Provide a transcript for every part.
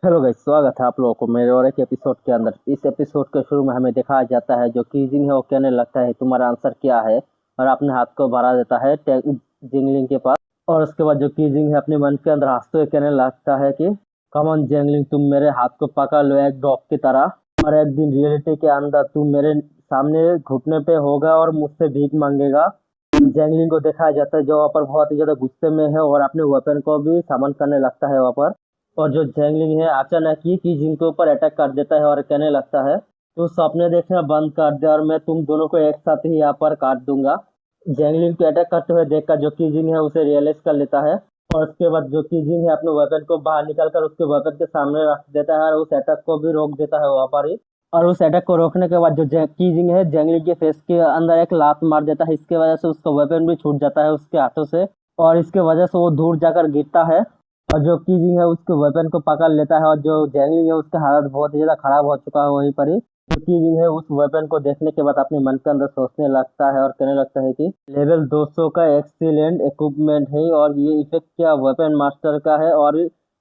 Hello guys, स्वागत है आप लोगों को मेरे और एक एपिसोड के अंदर। इस एपिसोड के शुरू में हमें दिखाया जाता है जो कीजिंग है वो कहने लगता है तुम्हारा आंसर क्या है, और अपने हाथ को बढ़ा देता है जिंगलिंग के पास। और उसके बाद जो कीजिंग है अपने मन के अंदर हंसते हुए कहने लगता है कि कमन जिंगलिंग, तुम मेरे हाथ को पकड़ लो एक डॉग की तरह, और एक दिन रियलिटी के अंदर तुम मेरे सामने घुटने पे होगा और मुझसे भीख मांगेगा। जैंगलिंग को दिखाया जाता है जो वहाँ पर बहुत ही ज्यादा गुस्से में है और अपने वेपन को भी सामन करने लगता है वहाँ पर। और जो जैंगलिंग है अचानक ही की जिनके ऊपर अटैक कर देता है और कहने लगता है तू सपने देखना बंद कर दे और मैं तुम दोनों को एक साथ ही यहाँ पर काट दूंगा। जैंगलिंग को अटैक करते हुए देखकर जो कीजिंग है उसे रियलाइज कर लेता है, और उसके बाद जो कीजिंग है अपने वेपन को बाहर निकाल कर उसके वेपन के सामने रख देता है और उस अटैक को भी रोक देता है वहाँ पर ही। और उस अटैक को रोकने के बाद जो कीजिंग है जैंगलिंग के फेस के अंदर एक लात मार देता है। इसके वजह से उसका वेपन भी छूट जाता है उसके हाथों से, और इसके वजह से वो दूर जाकर गिरता है। और जो कीजिंग है उसके वेपन को पकड़ लेता है, और जो जैंगलिंग है उसका हालत बहुत ही ज्यादा खराब हो चुका है वहीं पर ही। जो कीजिंग है उस वेपन को देखने के बाद अपने मन के अंदर सोचने लगता है और कहने लगता है कि लेवल 200 का एक्सीलेंट इक्विपमेंट है और ये इफेक्ट क्या वेपन मास्टर का है, और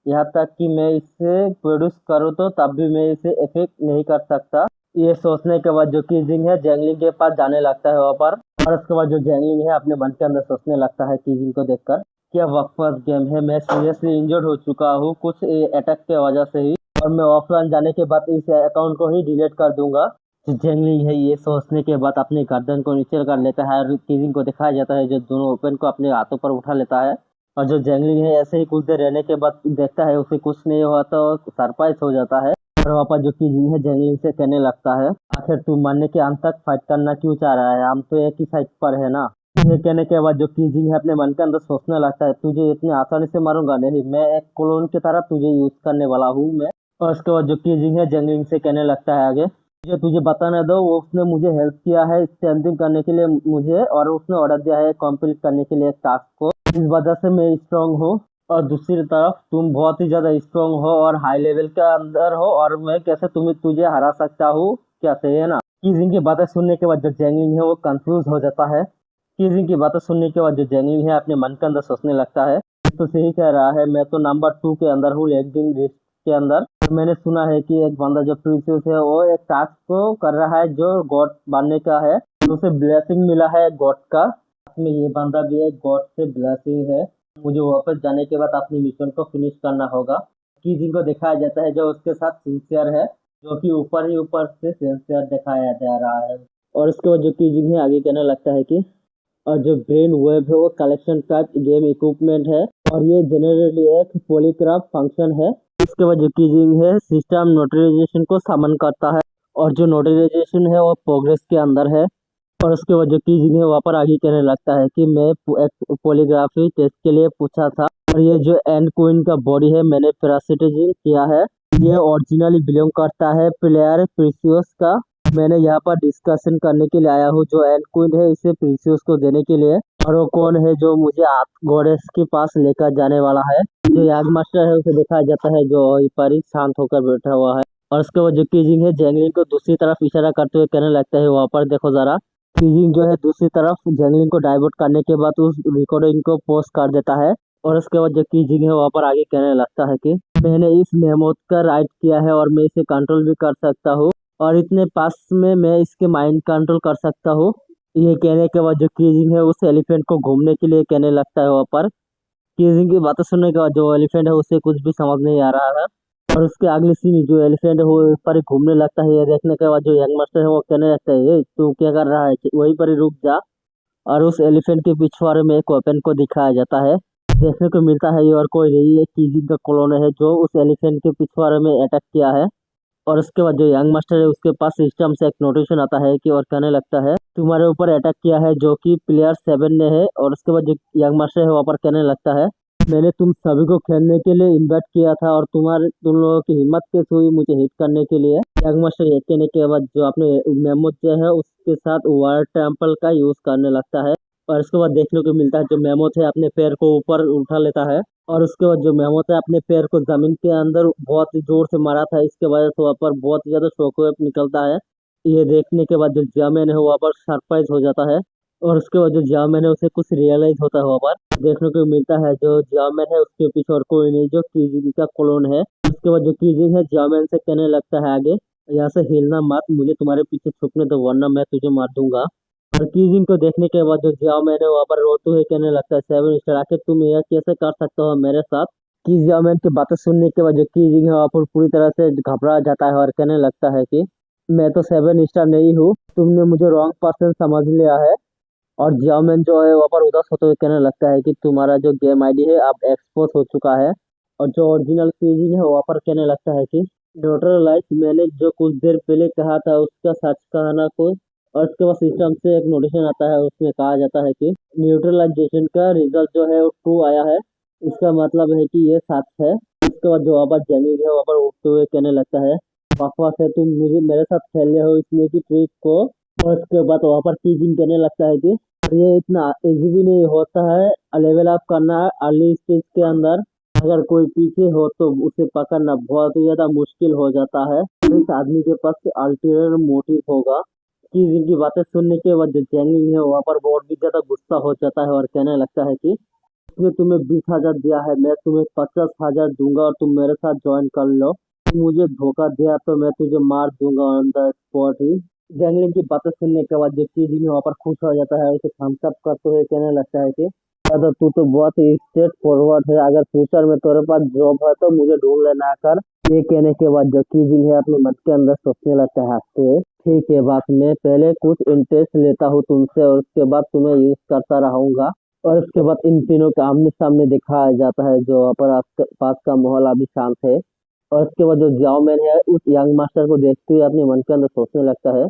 यहाँ तक कि मैं इसे प्रोड्यूस करूँ तो तब भी मैं इसे इफेक्ट नहीं कर सकता। ये सोचने के बाद जो कीजिंग है जैंगलिंग के पास जाने लगता है वहाँ पर। और उसके बाद जो जैंगलिंग है अपने मन के अंदर सोचने लगता है कीजिंग को देखकर, क्या वक्फस गेम है, मैं सीरियसली इंजर्ड हो चुका हूँ कुछ अटैक के वजह से ही, और मैं ऑफलाइन जाने के बाद इस अकाउंट को ही डिलीट कर दूंगा। जो जैंगलिंग है ये सोचने के बाद अपने गर्दन को नीचे कर लेता है और कीजिंग को दिखाया जाता है जो दोनों ओपन को अपने हाथों पर उठा लेता है। और जो जैंगलिंग है ऐसे ही कुछ देर रहने के बाद देखता है उसे कुछ नहीं हुआ तो सरप्राइज हो जाता है। और वापस जो कीजिंग है जैंगलिंग से कहने लगता है आखिर तू मरने के अंत तक फाइट करना क्यों चाह रहा है, हम तो एक ही साइड पर है ना। ये कहने के बाद जो कीजिंग है अपने मन के अंदर सोचने लगता है तुझे इतनी आसानी से मारूंगा नहीं, मैं एक क्लोन की तरह तुझे यूज करने वाला हूँ मैं। और उसके बाद जो कीजिंग है जंगलिंग से कहने लगता है आगे मुझे तुझे बताने दो, वो उसने मुझे हेल्प किया है स्टैंपिंग करने के लिए मुझे, और उसने ऑर्डर दिया है कंप्लीट करने के लिए टास्क को, इस वजह से मैं स्ट्रांग हूँ। और दूसरी तरफ तुम बहुत ही ज्यादा स्ट्रांग हो और हाई लेवल के अंदर हो, और मैं कैसे तुम्हें तुझे हरा सकता हूँ, क्या सही है ना। कीजिंग की बातें सुनने के बाद जो जैंगलिंग है वो कंफ्यूज हो जाता है। कीजिंग की बातें सुनने के बाद जो जैंगलिंग है अपने मन के अंदर सोचने लगता है तो सही कह रहा है, मैं तो नंबर 2 के अंदर हूँ एक दिन लिस्ट के अंदर। मैंने सुना है कि एक बंदा जो प्रीसियस है वो एक टास्क को कर रहा है जो गॉड बनने का है, तो उसे ब्लेसिंग मिला है गॉड का। में ये बंदा भी एक गॉड से ब्लेसिंग है। मुझे वापस जाने के बाद अपनी मिशन को फिनिश करना होगा। कीजिंग को दिखाया जाता है जो उसके साथ सिंसियर है, जो कि ऊपर ही ऊपर से सिंसियर दिखाया जा रहा है। और उसके बाद जो कीजिंग है आगे कहने लगता है कि और जो ब्रेन वेब है वो कलेक्शन टाइप गेम इक्विपमेंट है, और ये जनरली एक पॉलीग्राफ फंक्शन है। इसके बाद जो कीजिंग है सिस्टम नोटराइजेशन को समन करता है, और जो नोटराइजेशन है वो प्रोग्रेस के अंदर है। और उसके बाद जो कीजिंग है वहाँ पर आगे कहने लगता है कि मैं एक पॉलीग्राफी टेस्ट के लिए पूछा था, और ये जो एंड क्वीन का बॉडी है मैंने पैरासिटिजिंग किया है, ये ओरिजिनली बिलोंग करता है प्लेयर प्रीसियस का। मैंने यहाँ पर डिस्कशन करने के लिए आया हूँ जो एंड क्वीन है इसे प्रीसियस को देने के लिए, और वो कौन है जो मुझे गॉडेस के पास लेकर जाने वाला है। जो याग मास्टर है उसे दिखाया जाता है जो पर ही शांत होकर बैठा हुआ है। और उसके बाद जो कीजिंग है जैंगलिंग को दूसरी तरफ इशारा करते हुए कहने लगता है वहाँ पर देखो जरा। कीजिंग जो है दूसरी तरफ जंगलिंग को डाइवर्ट करने के बाद उस रिकॉर्डिंग को पोस्ट कर देता है। और उसके बाद जो कीजिंग है वहाँ पर आगे कहने लगता है कि मैंने इस मेमोट का राइट किया है और मैं इसे कंट्रोल भी कर सकता हूँ, और इतने पास में मैं इसके माइंड कंट्रोल कर सकता हूँ। ये कहने के बाद जो कीजिंग है उस एलिफेंट को घूमने के लिए कहने लगता है वहाँ पर। कीजिंग की बातें सुनने के बाद जो एलिफेंट है उसे कुछ भी समझ नहीं आ रहा है, और उसके अगले सीन जो एलिफेंट है वो ऊपर ही घूमने लगता है। ये देखने के बाद जो यंग मास्टर है वो कहने लगता है "ए, तू क्या कर रहा है, वहीं पर ही रुक जा"। और उस एलिफेंट के पिछवाड़े में एक वेपन को दिखाया जाता है। देखने को मिलता है ये और कोई नहीं है कीजिंग का क्लोन है जो उस एलिफेंट के पिछवाड़े में अटैक किया है। और उसके बाद जो यंग मास्टर है उसके पास सिस्टम से एक नोटिफिकेशन आता है कि और कहने लगता है तुम्हारे ऊपर अटैक किया है जो कि प्लेयर 7 ने है। और उसके बाद जो यंग मास्टर है वहाँ पर कहने लगता है मैंने तुम सभी को खेलने के लिए इनवाइट किया था और तुम लोगों की हिम्मत कैसे हुई मुझे हिट करने के लिए। यंग मास्टर ये कहने के बाद जो अपने मेमोज जो है उसके साथ वार टेम्पल का यूज करने लगता है। और उसके बाद देखने को मिलता है जो मेमोज है अपने पैर को ऊपर उठा लेता है, और उसके बाद जो मेमोज है अपने पैर को जमीन के अंदर बहुत ही जोर से मारा था, इसके वजह से वहाँ पर बहुत ही ज्यादा शॉकवेव निकलता है। ये देखने के बाद जो जमीन है वहाँ पर सरप्राइज हो जाता है, और उसके बाद जो जियामैन है उसे कुछ रियलाइज होता है, वहाँ पर देखने को मिलता है जो जियामैन है उसके पीछे और कोई नहीं, जो कीजिंग का क्लोन है। उसके बाद जो कीजिंग है जियामैन से कहने लगता है आगे, यहाँ से हिलना मत, मुझे तुम्हारे पीछे छुपने दो वरना मैं तुझे मार दूंगा। और कीजिंग को देखने के बाद जो जियामैन है वहाँ पर रोते हुए कहने लगता है, सेवन स्टार आखिर तुम यह कैसे कर सकते हो मेरे साथ। की जियामैन की बातें सुनने के बाद जो कीजिंग है वहाँ पर पूरी तरह से घबरा जाता है और कहने लगता है कि मैं तो सेवन स्टार नहीं हूँ, तुमने मुझे रॉन्ग पर्सन समझ लिया है। और जियामैन जो है वहाँ पर उदास होते हुए कहने लगता है कि तुम्हारा जो गेम आईडी है अब एक्सपोज हो चुका है। और जो ओरिजिनल कीजिंग है वहाँ पर कहने लगता है कि न्यूट्रलाइज, मैंने जो कुछ देर पहले कहा था उसका सच कहना को। और उसके बाद सिस्टम से एक नोटिफिकेशन आता है, उसमें कहा जाता है कि न्यूट्रलाइजेशन का रिजल्ट जो है वो ट्रू आया है, इसका मतलब है कि ये सच है। उसके बाद जो वहाँ पर जेनिंग है वहाँ पर उठते हुए कहने लगता है, बकवास है, तुम मुझे मेरे साथ खेल रहे हो इसलिए कि ट्रिक को। और उसके बाद वहाँ पर टीचिंग करने लगता है कि ये इतना इजी भी नहीं होता है लेवल अप करना अर्ली स्टेज के अंदर। अगर कोई पीछे हो तो उसे पकड़ना बहुत ही ज्यादा मुश्किल हो जाता है। तो इस आदमी के पास अल्टीरियर मोटिव होगा। कि जिनकी बातें सुनने के बाद जो जैंगलिंग है वहाँ पर बहुत भी ज्यादा गुस्सा हो जाता है और कहने लगता है कि इसने तुम्हें 20,000 दिया है, मैं तुम्हें 50,000 दूंगा और तुम मेरे साथ ज्वाइन कर लो। तुम मुझे धोखा दिया तो मैं तुझे मार दूंगा on the spot he. Jingling की बातें सुनने के बाद जो कीजिंग वहाँ पर खुश हो जाता है, उसे थम्स अप करते हुए कहने लगता है कि दादा तू तो बहुत ही स्ट्रेट फॉरवर्ड है, अगर फ्यूचर में तेरे पास जॉब है तो मुझे ढूंढ लेना कर। ये कहने के बाद जो कीजिंग है अपने मन के अंदर सोचने लगता है हंसते हुए, ठीक है बात, मैं पहले कुछ इंटरेस्ट लेता हूँ तुमसे और उसके बाद तुम्हें यूज करता रहूंगा। और उसके बाद इन तीनों का आमने सामने दिखाया जाता है, जो वहाँ पर आस पास का माहौल अभी शांत है। और उसके बाद जो जाओ मैन है उस यंग मास्टर को देखते हुए अपने मन के अंदर सोचने लगता है,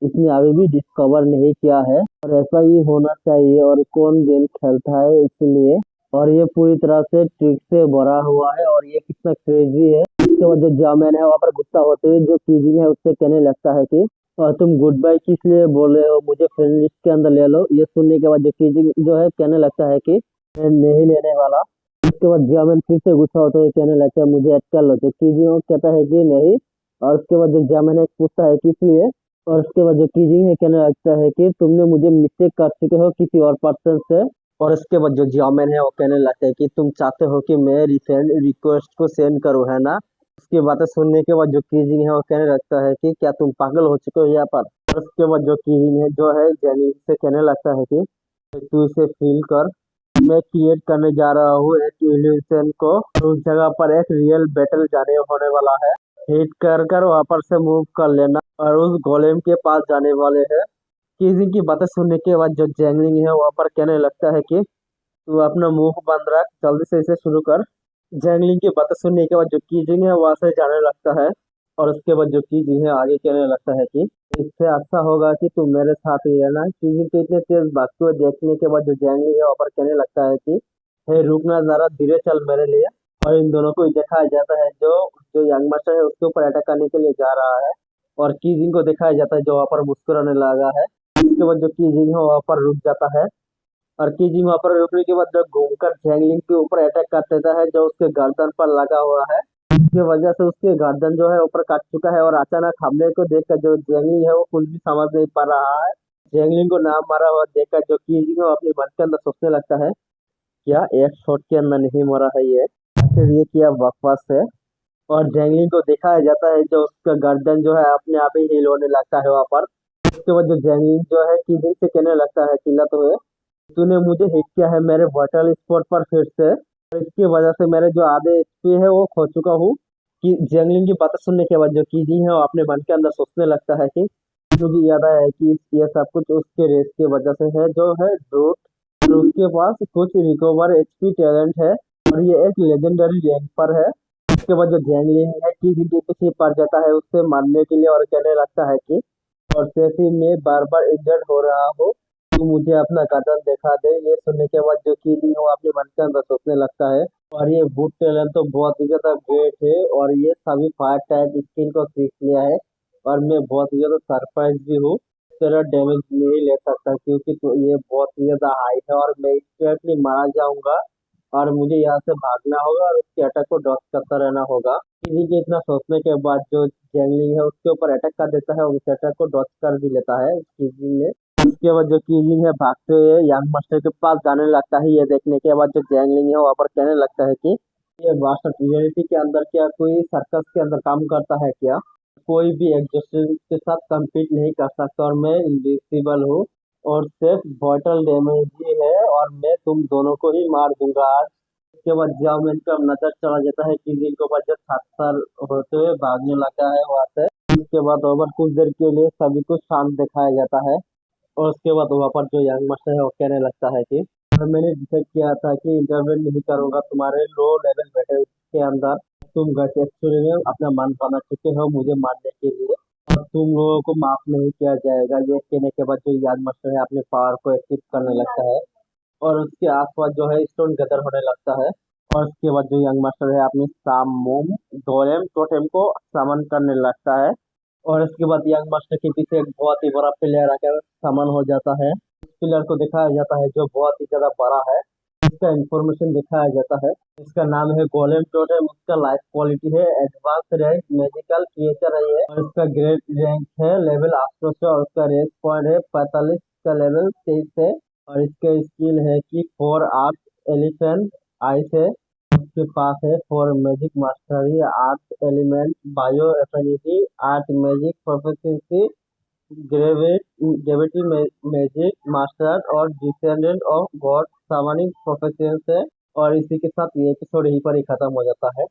इसने अभी भी डिस्कवर नहीं किया है और ऐसा ही होना चाहिए, और कौन गेम खेलता है इसलिए, और ये पूरी तरह से ट्रिक से भरा हुआ है और ये कितना क्रेजी है। उसके बाद जो जामैन है वहाँ पर गुस्सा होते हुए जो कीजिंग है उससे कहने लगता है कि और तुम गुड बाय किस लिए बोल रहे हो, मुझे फ्रेंड लिस्ट के अंदर ले लो। ये सुनने के बाद जो कीजिंग जो है कहने लगता है कि मैं नहीं लेने वाला। उसके बाद जामैन फिर से गुस्सा होते हुए कहने लगता है मुझे ऐड कर लो, तो कीजिंग कहता है कि नहीं। और उसके बाद जो जामैन है पूछता है किस लिए। और उसके बाद जो कीजिंग है कहने लगता है कि तुमने मुझे मिस्टेक कर चुके हो किसी और पर्सन से। और उसके बाद जो जियामैन है वो कहने लगता है कि तुम चाहते हो कि मैं रिफ्रेंड रिक्वेस्ट को सेंड करूँ, है ना। उसकी बातें सुनने के बाद जो कीजिंग है वो कहने लगता है कि क्या तुम पागल हो चुके हो यहाँ पर। और उसके बाद जो कीजिंग है जो है जेनी से कहने लगता है कि तू इसे फील कर, मैं क्रिएट करने जा रहा हूँ एक इल्यूशन को और उस जगह पर एक रियल बैटल जाने होने वाला है। हिट कर कर वहां पर से मूव कर लेना और उस गोलेम के पास जाने वाले हैं। कीजिंग की बातें सुनने के बाद जो जैंगलिंग है वहां पर कहने लगता है कि तू अपना मुंह बंद रख, जल्दी से इसे शुरू कर। जैंगलिंग की बातें सुनने के बाद जो कीजिंग है वहां से जाने लगता है। और उसके बाद जो कीजिंग है आगे कहने लगता है कि इससे अच्छा होगा कि तुम मेरे साथ ही रहना। कीजिंग के इतने तेज भागते हुए देखने के बाद जो जैंगलिंग है वहां पर कहने लगता है कि हे रुकना, जरा धीरे चल मेरे लिए। और इन दोनों को दिखाया जाता है जो जो यंग मास्टर है उसके ऊपर अटैक करने के लिए जा रहा है। और कीजिंग को दिखाया जाता है जो वहां पर मुस्कुराने लगा है। उसके बाद जो कीजिंग है वहां पर रुक जाता है। और कीजिंग वहां पर रुकने के बाद जो घूमकर जैंगलिंग के ऊपर अटैक कर देता है जो उसके गर्दन पर लगा हुआ है। इसकी वजह से उसके गर्दन जो है ऊपर कट चुका है और अचानक हमले को देखकर जो जैंगलिंग है वो कुछ भी समझ नहीं पा रहा है। जैंगलिंग को नाम मारा हुआ देखकर जो कीजिंग है वो अपने मन के अंदर सोचने लगता है, क्या एक शॉट के अंदर नहीं मरा है ये, आखिर ये क्या बकवास है। और जैंगलिंग को दिखाया जाता है जो उसका गर्दन जो है अपने आप ही हील होने लगता है वहां पर। उसके बाद जो जैंगलिंग जो है कीजिंग से कहने लगता है चिल्लाते हुए, तूने मुझे हिट किया है मेरे वाइटल स्पॉट पर फिर से, और इसकी वजह से मेरे जो आधे एचपी है वो खो चुका हूँ। कि जंगलिंग की बातें सुनने के बाद जो कीजिंग है वो अपने मन के अंदर सोचने लगता है कि मुझे याद आया है कि ये सब कुछ उसके रेस की वजह से है जो है रूट, और उसके पास कुछ रिकवर एचपी टैलेंट है और ये एक लेजेंडरी रैंक पर है। उसके बाद जो जैंगलिंग है कीजिंग के पीछे पड़ जाता है उससे मारने के लिए और कहने लगता है कि और जैसे मैं बार बार इंजर्ड हो रहा हूँ, तू मुझे अपना कदम दिखा दे। ये सुनने के बाद जो कीजिंग है वो अपने मन के अंदर सोचने लगता है, और ये बूट टैलेंट तो बहुत ही ज्यादा ग्रेट है और ये सभी फायर टाइप स्किल को सीख लिया है। और मैं बहुत ही ज्यादा सरप्राइज भी हूँ, तेरा डैमेज नहीं ले सकता क्योंकि तो ये बहुत ही ज्यादा हाई है और मैं इंस्टेंटली मारा जाऊंगा। और मुझे यहाँ से भागना होगा और उसके अटैक को डॉच करता रहना होगा। किसी के इतना सोचने के बाद जो जैंगलिंग है उसके ऊपर अटैक कर देता है और उस अटैक को डॉच कर भी लेता है किसी ने। इसके बाद जो कीजिंग है भागते हुए यंग मास्टर के पास जाने लगता है। ये देखने के बाद जो जैंगलिंग है वहाँ पर कहने लगता है कि ये मास्टर रियलिटी के अंदर क्या कोई सर्कस के अंदर काम करता है क्या? कोई भी एग्जॉस्टिव के साथ compete नहीं कर सकता और मैं इनविजिबल हूँ और सिर्फ बॉटल डैमेज ही है और मैं तुम दोनों को ही मार दूंगा आज। उसके बाद जाओमेन का नजर चला जाता है कि जिनको वजह थर होते हुए भागने लगा है वहां से। उसके बाद ओवर कुछ देर के लिए सभी को शांत दिखाया जाता है और उसके बाद वहाँ पर जो यंग मास्टर है वो कहने लगता है कि मैंने डिसाइड किया था कि इंटरवेंट नहीं करूंगा तुम्हारे लो लेवल बैटल के अंदर। तुम गए एक्चुअली में अपना मन बना चुके हो मुझे मारने के लिए और तुम लोगों को माफ नहीं किया जाएगा। ये कहने के बाद जो यंग मास्टर है अपने पावर को एक्टिव करने लगता है और उसके आसपास जो है स्टोन गदर होने लगता है और उसके बाद जो यंग मास्टर है अपनी सामोम गोलेम टोटेम को समन करने लगता है और उसके बाद यंग मास्टर के पीछे एक बहुत ही बड़ा प्लेयर आकर समन हो जाता है। उस प्लेयर को दिखाया जाता है जो बहुत ही ज्यादा बड़ा है। इसका इंफॉर्मेशन दिखाया जाता है। इसका नाम है गोलेम टोटेम। उसका लाइफ क्वालिटी है एडवांस रैंक मैजिकल क्रिएचर है ये और इसका ग्रेड रैंक है लेवल 800 से और उसका रेस पॉइंट है 45 का लेवल 23 से और इसके स्किल है कि 4 आर्ट एलिफेंट आइस है। उसके पास है 4 magic mastery art element bio affinity art magic proficiency gravity magic master और डिसेंडेंट ऑफ गॉड सामानिक प्रोफेशंस है और इसी के साथ ये एपिसोड यहीं पर ही खत्म हो जाता है।